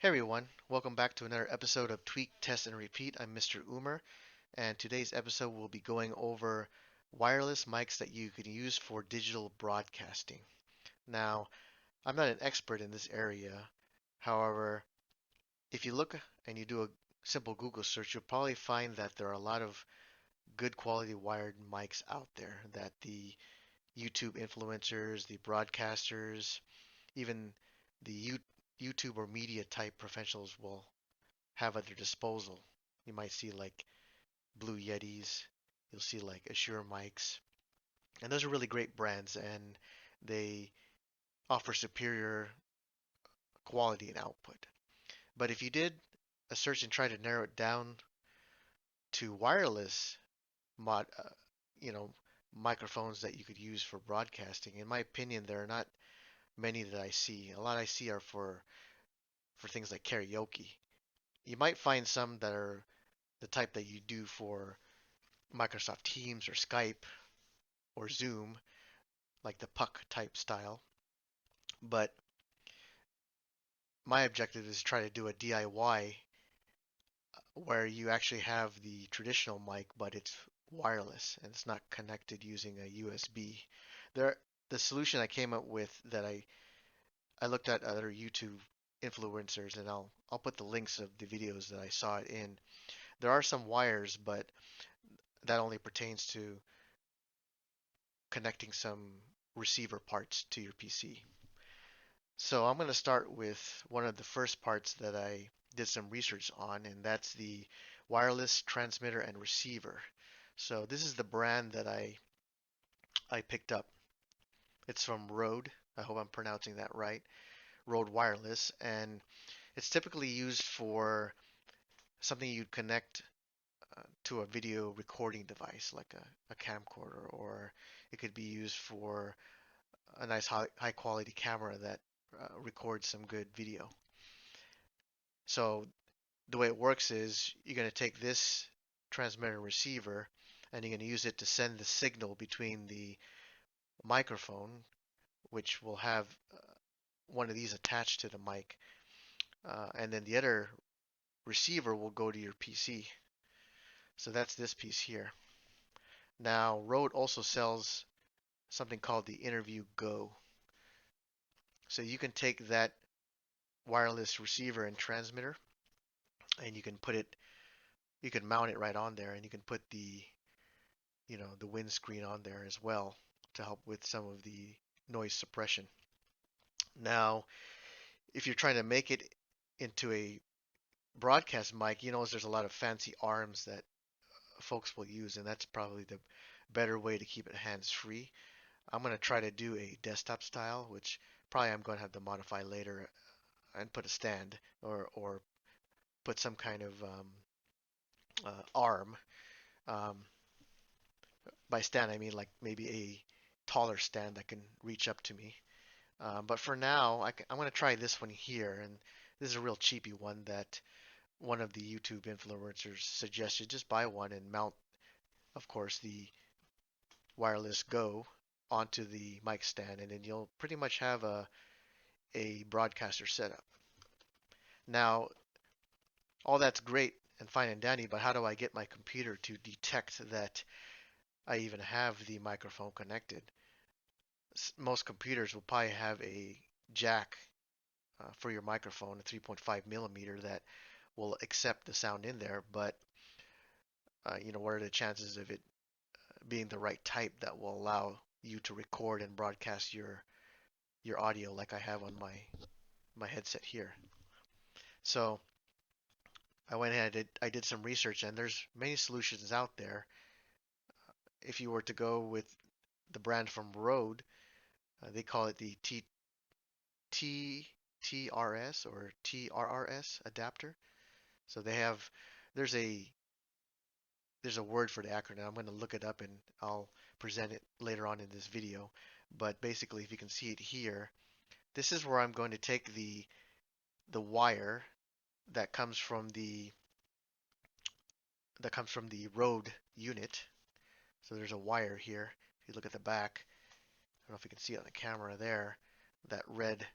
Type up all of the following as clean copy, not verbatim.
Hey everyone, welcome back to another episode of Tweak, Test, and Repeat. I'm Mr. Umer, and today's episode will be going over wireless mics that you can use for digital broadcasting. Now, I'm not an expert in this area. However, if you look and you do a simple Google search, you'll probably find that there are a lot of good quality wired mics out there that the YouTube influencers, the broadcasters, even the YouTube or media type professionals will have at their disposal. You might see like Blue Yetis, you'll see like Assure mics, and those are really great brands and they offer superior quality and output. But if you did a search and try to narrow it down to wireless mod, you know, microphones that you could use for broadcasting, in my opinion, there are not many that I see. A lot I see are for things like karaoke. You might find some that are the type that you do for Microsoft Teams or Skype or Zoom, like the puck type style. But my objective is to try to do a DIY where you actually have the traditional mic, but it's wireless and it's not connected using a USB. There, the solution I came up with that I looked at other YouTube influencers, and I'll put the links of the videos that I saw it in. There are some wires, but that only pertains to connecting some receiver parts to your PC. So I'm going to start with one of the first parts that I did some research on, and that's the wireless transmitter and receiver. So this is the brand that I picked up. It's from Rode. I hope I'm pronouncing that right. Rode Wireless, and it's typically used for something you'd connect to a video recording device like a camcorder, or it could be used for a nice high quality camera that records some good video. So the way it works is you're going to take this transmitter and receiver and you're going to use it to send the signal between the microphone, which will have one of these attached to the mic, and then the other receiver will go to your PC. So that's this piece here. Now, Rode also sells something called the Interview Go. So you can take that wireless receiver and transmitter and you can mount it right on there, and you can put the windscreen on there as well to help with some of the noise suppression. Now, if you're trying to make it into a broadcast mic, there's a lot of fancy arms that folks will use, and that's probably the better way to keep it hands-free. I'm going to try to do a desktop style, which probably I'm going to have to modify later and put a stand or put some kind of arm. Um, by stand, I mean like maybe a taller stand that can reach up to me. But for now, I'm going to try this one here, and this is a real cheapy one that one of the YouTube influencers suggested. Just buy one and mount, of course, the wireless Go onto the mic stand, and then you'll pretty much have a broadcaster setup. Now, all that's great and fine and dandy, but how do I get my computer to detect that I even have the microphone connected? Most computers will probably have a jack for your microphone, a 3.5 millimeter that will accept the sound in there, but what are the chances of it being the right type that will allow you to record and broadcast your audio like I have on my headset here? So I went ahead and I did some research, and there's many solutions out there. If you were to go with the brand from Rode, they call it the TRS or TRRS adapter. So there's a there's a word for the acronym. I'm going to look it up and I'll present it later on in this video. But basically, if you can see it here, this is where I'm going to take the wire that comes from the Rode unit. So there's a wire here. If you look at the back, I don't know if you can see it on the camera there, that red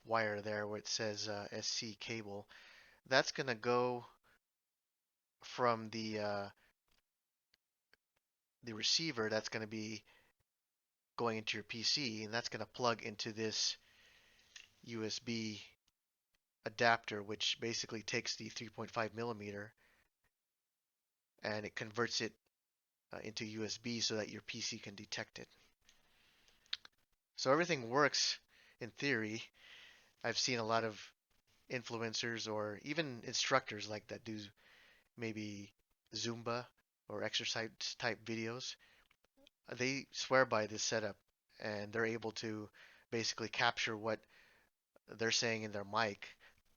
wire there where it says SC cable. That's gonna go from the receiver that's gonna be going into your PC, and that's gonna plug into this USB adapter, which basically takes the 3.5 millimeter and it converts it into USB so that your PC can detect it. So everything works in theory. I've seen a lot of influencers or even instructors like that do maybe Zumba or exercise type videos. They swear by this setup and they're able to basically capture what they're saying in their mic.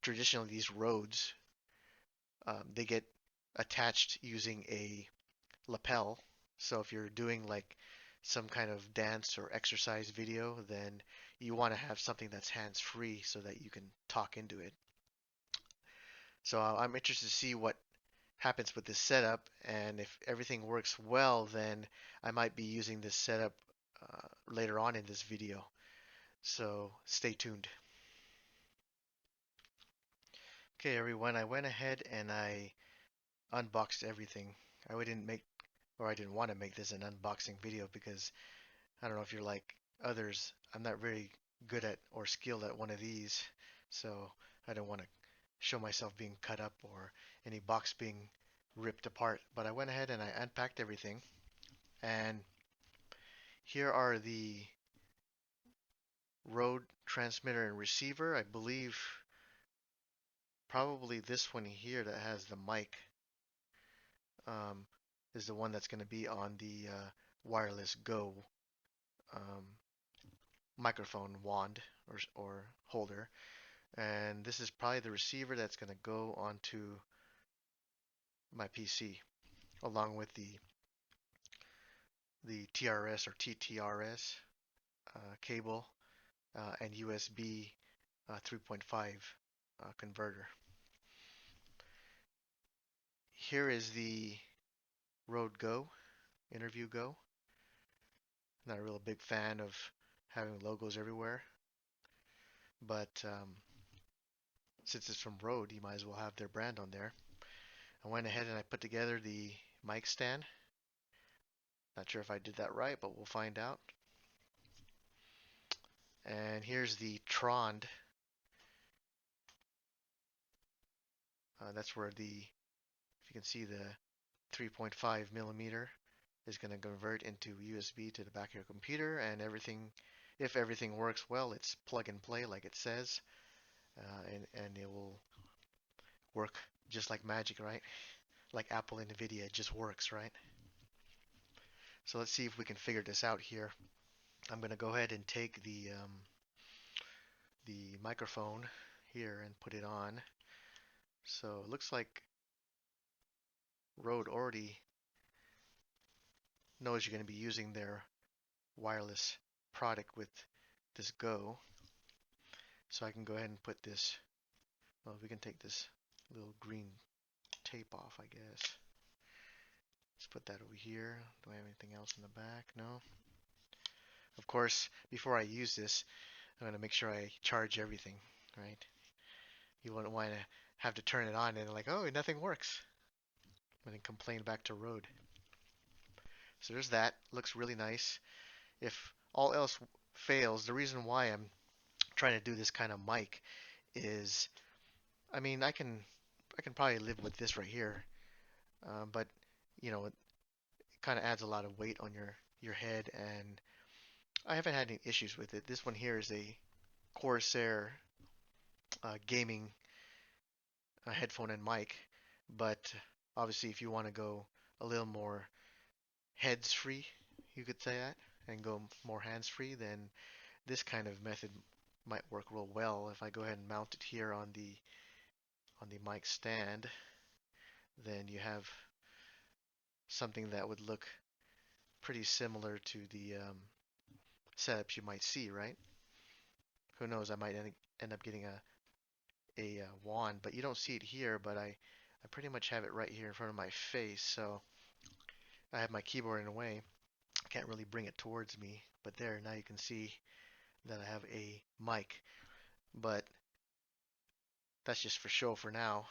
Traditionally, these Rhodes, they get attached using a lapel. So if you're doing like some kind of dance or exercise video, then you want to have something that's hands-free so that you can talk into it. So I'm interested to see what happens with this setup, and if everything works well, then I might be using this setup later on in this video. So stay tuned. Okay, everyone, I went ahead and I unboxed everything. I didn't want to make this an unboxing video because I don't know if you're like others. I'm not very good at or skilled at one of these, so I don't want to show myself being cut up or any box being ripped apart. But I went ahead and I unpacked everything, and here are the Rode transmitter and receiver. I believe probably this one here that has the mic um, is the one that's going to be on the wireless Go um, microphone wand or holder. And this is probably the receiver that's going to go onto my PC along with the TRS or TTRS cable and USB 3.5 converter. Here is the Rode Go, Interview Go. Not a real big fan of having logos everywhere, but since it's from Rode, you might as well have their brand on there. I went ahead and I put together the mic stand. Not sure if I did that right, but we'll find out. And here's the Trond. That's where if you can see the 3.5 millimeter is going to convert into USB to the back of your computer, and if everything works well, it's plug and play like it says, and it will work just like magic, right? Like Apple and NVIDIA, it just works, right? So let's see if we can figure this out here. I'm going to go ahead and take the microphone here and put it on. So it looks like Rode already knows you're going to be using their wireless product with this Go. So I can go ahead and put this, well, we can take this little green tape off, I guess. Let's put that over here. Do I have anything else in the back? No. Of course, before I use this, I'm going to make sure I charge everything, right? You wouldn't want to have to turn it on and like, oh, nothing works. And then complain back to Rode. So there's that. Looks really nice. If all else fails, the reason why I'm trying to do this kind of mic is, I mean, I can probably live with this right here, but you know, it kind of adds a lot of weight on your head, and I haven't had any issues with it. This one here is a Corsair gaming headphone and mic, but obviously if you want to go a little more heads free, you could say that, and go more hands free, then this kind of method might work real well. If I go ahead and mount it here on the mic stand, then you have something that would look pretty similar to the setups you might see, right? Who knows, I might end up getting a wand, but you don't see it here, but I pretty much have it right here in front of my face, so I have my keyboard in a way. I can't really bring it towards me, but there, now you can see that I have a mic. but that's just for show for now.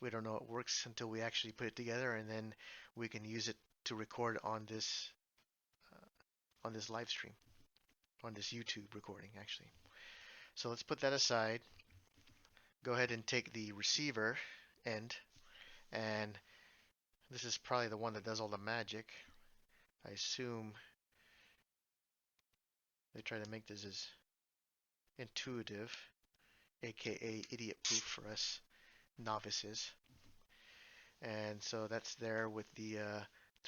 We don't know it works until we actually put it together, and then we can use it to record on this live stream, on this YouTube recording actually. So let's put that aside. Go ahead and take the receiver end, and this is probably the one that does all the magic. I assume they try to make this as intuitive, aka idiot proof for us novices. And so that's there with the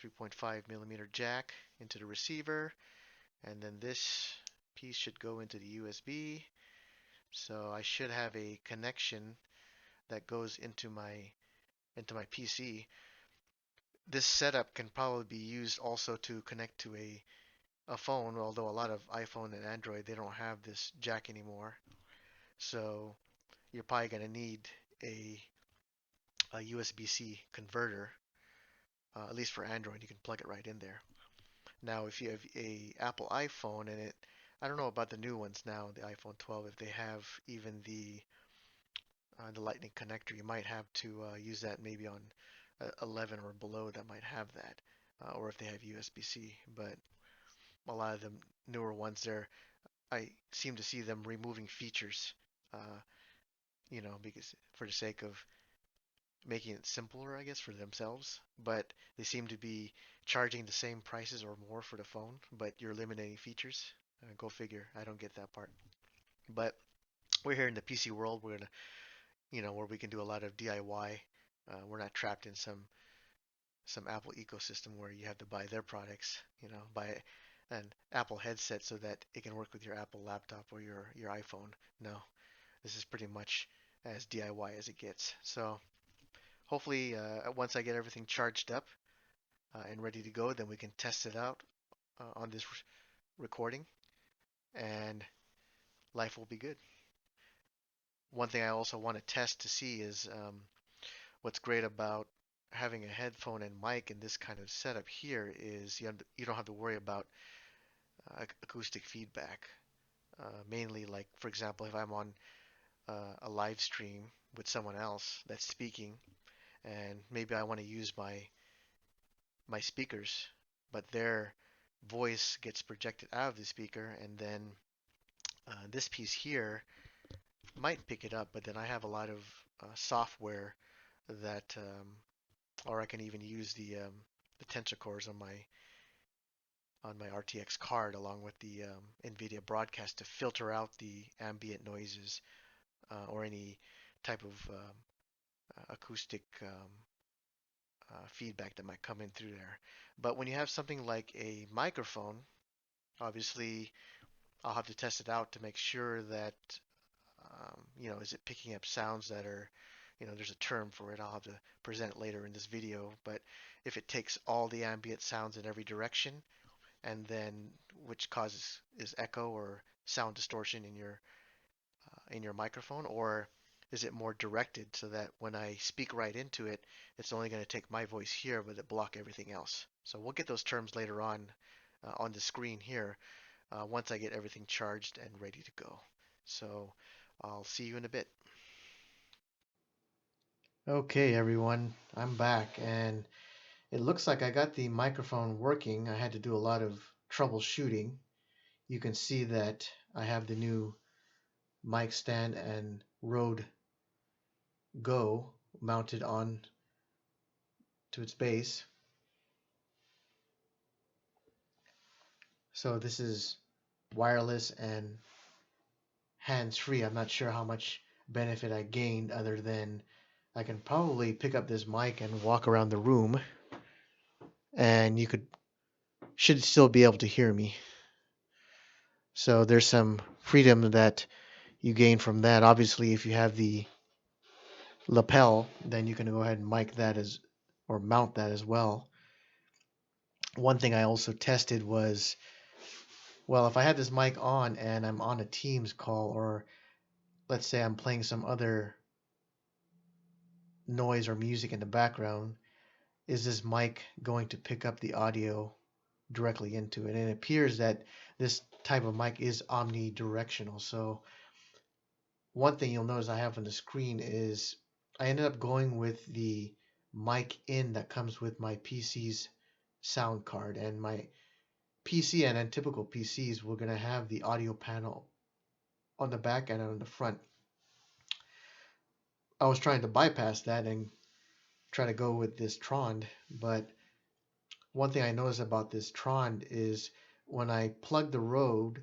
3.5 millimeter jack into the receiver, and then this piece should go into the USB. So I should have a connection that goes into my PC. This setup can probably be used also to connect to a phone, although a lot of iPhone and Android, they don't have this jack anymore. So you're probably going to need a USB-C converter. At least for Android, you can plug it right in there. Now, if you have a Apple iPhone and I don't know about the new ones now, the iPhone 12, if they have even the Lightning connector, you might have to use that maybe on 11 or below that might have that, or if they have USB-C. But a lot of the newer ones there, I seem to see them removing features, uh, because for the sake of making it simpler, I guess, for themselves. But they seem to be charging the same prices or more for the phone, but you're eliminating features. Go figure. I don't get that part. But we're here in the PC world. We're gonna, where we can do a lot of DIY. We're not trapped in some Apple ecosystem where you have to buy their products. Buy an Apple headset so that it can work with your Apple laptop or your iPhone. No, this is pretty much as DIY as it gets. So hopefully, once I get everything charged up and ready to go, then we can test it out on this recording, and life will be good. One thing I also want to test to see is what's great about having a headphone and mic in this kind of setup here is you don't have to worry about acoustic feedback. Mainly, like for example, if I'm on a live stream with someone else that's speaking, and maybe I want to use my speakers, but their voice gets projected out of the speaker, and then this piece here might pick it up, but then I have a lot of software that, or I can even use the tensor cores on my RTX card along with the NVIDIA broadcast to filter out the ambient noises or any type of acoustic feedback that might come in through there. But when you have something like a microphone, obviously I'll have to test it out to make sure that, is it picking up sounds that are, there's a term for it. I'll have to present it later in this video. But if it takes all the ambient sounds in every direction, and then which causes is echo or sound distortion in your microphone, or is it more directed so that when I speak right into it, it's only going to take my voice here, but it block everything else? So we'll get those terms later on the screen here once I get everything charged and ready to go. So I'll see you in a bit. Okay, everyone, I'm back, and it looks like I got the microphone working. I had to do a lot of troubleshooting. You can see that I have the new mic stand and Rode Go mounted on to its base. So this is wireless and hands-free. I'm not sure how much benefit I gained other than I can probably pick up this mic and walk around the room, and you should still be able to hear me. So there's some freedom that you gain from that. Obviously, if you have the lapel, then you can go ahead and mic that or mount that as well. One thing I also tested was, well, if I had this mic on and I'm on a Teams call, or let's say I'm playing some other noise or music in the background, is this mic going to pick up the audio directly into it? And it appears that this type of mic is omnidirectional. So One thing you'll notice I have on the screen is I ended up going with the mic in that comes with my PC's sound card, and my PC and typical PCs we're gonna have the audio panel on the back and on the front. I was trying to bypass that and try to go with this Tron, but one thing I noticed about this Tron is when I plug the Rode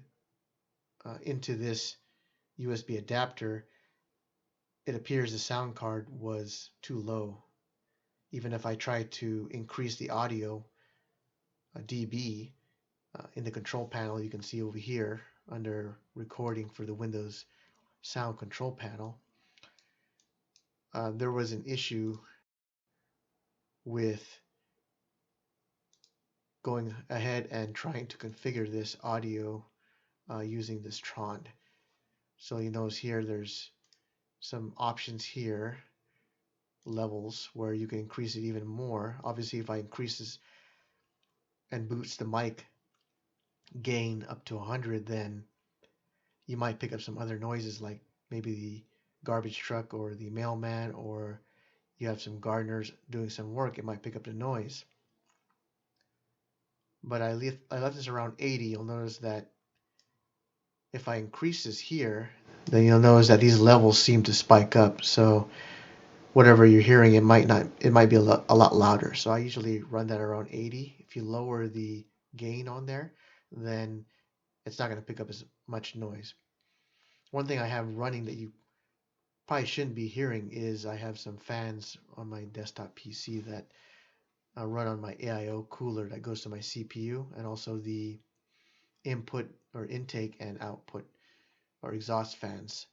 into this USB adapter, it appears the sound card was too low. Even if I tried to increase the audio dB in the control panel, you can see over here under recording for the Windows sound control panel, there was an issue with going ahead and trying to configure this audio using this Tron. So you notice here there's some options here, levels, where you can increase it even more. Obviously, if I increase this and boost the mic gain up to 100, then you might pick up some other noises like maybe the garbage truck or the mailman, or you have some gardeners doing some work, it might pick up the noise. But I left this around 80. You'll notice that if I increase this here, then you'll notice that these levels seem to spike up. So whatever you're hearing, it might be a lot louder. So I usually run that around 80. If you lower the gain on there, then it's not going to pick up as much noise. One thing I have running that you probably shouldn't be hearing is I have some fans on my desktop PC that run on my AIO cooler that goes to my CPU, and also the input or intake and output or exhaust fans.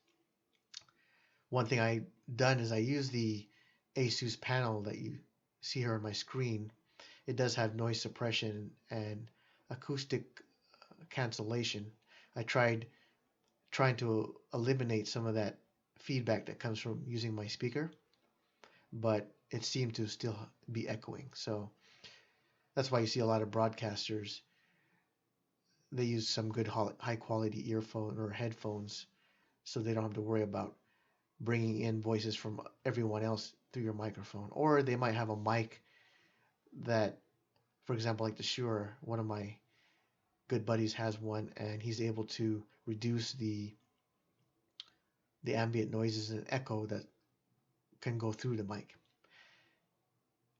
One thing I've done is I use the Asus panel that you see here on my screen. It does have noise suppression and acoustic cancellation. I tried trying to eliminate some of that feedback that comes from using my speaker, but it seemed to still be echoing. So that's why you see a lot of broadcasters, they use some good high quality earphone or headphones so they don't have to worry about bringing in voices from everyone else through your microphone. Or they might have a mic that, for example, like the Shure, one of my good buddies has one, and he's able to reduce the ambient noises and echo that can go through the mic.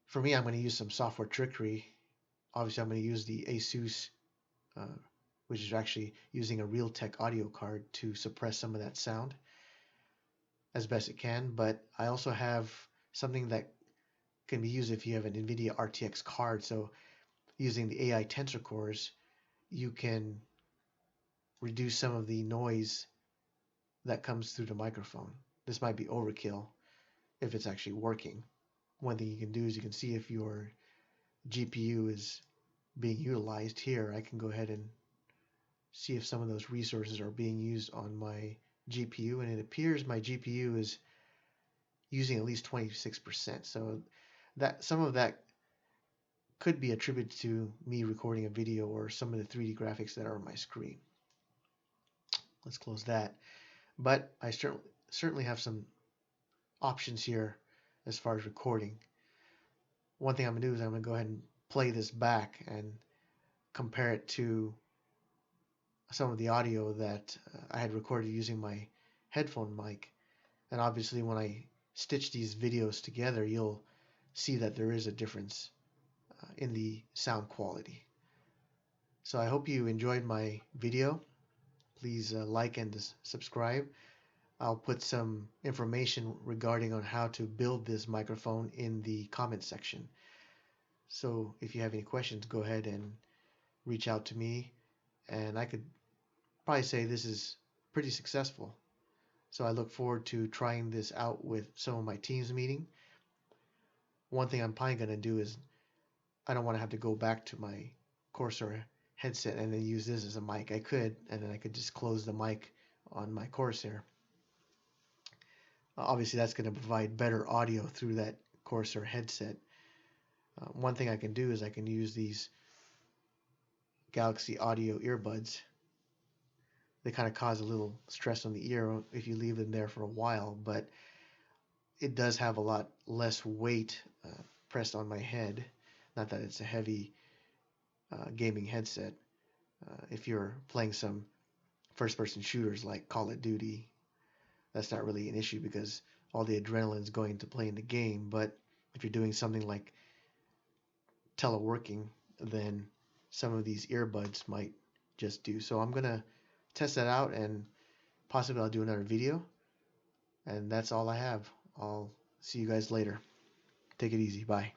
For me, I'm going to use some software trickery. Obviously, I'm going to use the Asus, which is actually using a Realtek audio card to suppress some of that sound as best it can. But I also have something that can be used if you have an NVIDIA RTX card. So using the AI tensor cores, you can reduce some of the noise that comes through the microphone. This might be overkill if it's actually working. One thing you can do is you can see if your GPU is being utilized here. I can go ahead and see if some of those resources are being used on my GPU, and it appears my GPU is using at least 26%. So that some of that could be attributed to me recording a video or some of the 3D graphics that are on my screen. Let's close that. But I certainly have some options here as far as recording. One thing I'm going to do is I'm going to go ahead and play this back and compare it to some of the audio that I had recorded using my headphone mic. And obviously when I stitch these videos together, you'll see that there is a difference in the sound quality. So I hope you enjoyed my video. Please like and subscribe. I'll put some information regarding on how to build this microphone in the comment section. So if you have any questions, go ahead and reach out to me, and I could probably say this is pretty successful. So I look forward to trying this out with some of my teams meeting. One thing I'm probably going to do is I don't want to have to go back to my Corsair headset and then use this as a mic. I could, and then I could just close the mic on my Corsair. Obviously that's going to provide better audio through that Corsair headset. One thing I can do is I can use these Galaxy Audio earbuds they kind of cause a little stress on the ear if you leave them there for a while, but it does have a lot less weight pressed on my head. Not that it's a heavy gaming headset. If you're playing some first-person shooters like Call of Duty, that's not really an issue because all the adrenaline is going to play in the game. But if you're doing something like teleworking, then some of these earbuds might just do. So I'm gonna test that out, and possibly I'll do another video. And that's all I have. I'll see you guys later. Take it easy. Bye.